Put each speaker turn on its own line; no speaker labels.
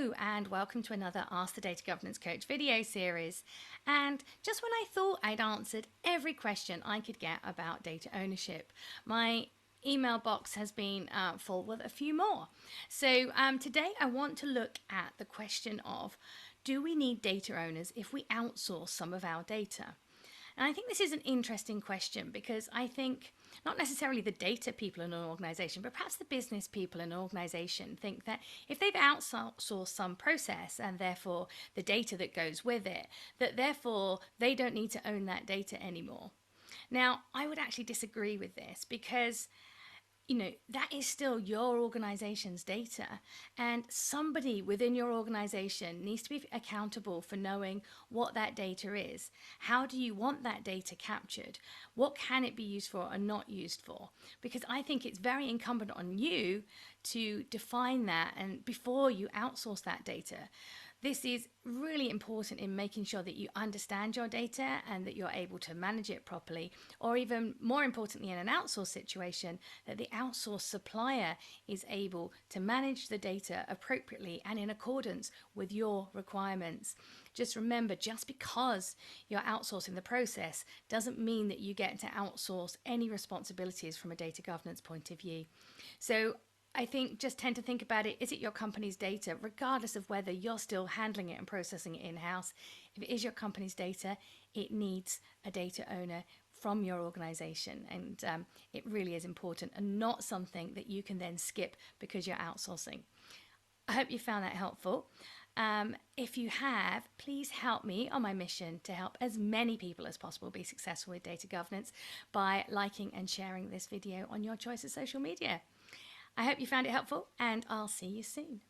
Hello and welcome to another Ask the Data Governance Coach video series. And just when I thought I'd answered every question I could get about data ownership, my email box has been full with a few more. So today I want to look at the question of, do we need data owners if we outsource some of our data? And I think this is an interesting question because I think not necessarily the data people in an organization, but perhaps the business people in an organization think that if they've outsourced some process and therefore the data that goes with it, that therefore they don't need to own that data anymore. Now, I would actually disagree with this because that is still your organization's data, and somebody within your organization needs to be accountable for knowing what that data is. How do you want that data captured? What can it be used for or not used for? Because I think it's very incumbent on you to define that, and before you outsource that data. This is really important in making sure that you understand your data and that you're able to manage it properly, or even more importantly in an outsource situation, that the outsource supplier is able to manage the data appropriately and in accordance with your requirements. Just remember, just because you're outsourcing the process doesn't mean that you get to outsource any responsibilities from a data governance point of view. So I think just tend to think about it, is it your company's data, regardless of whether you're still handling it and processing it in-house? If it is your company's data, it needs a data owner from your organization, and it really is important and not something that you can then skip because you're outsourcing. I hope you found that helpful. If you have, please help me on my mission to help as many people as possible be successful with data governance by liking and sharing this video on your choice of social media. I hope you found it helpful, and I'll see you soon.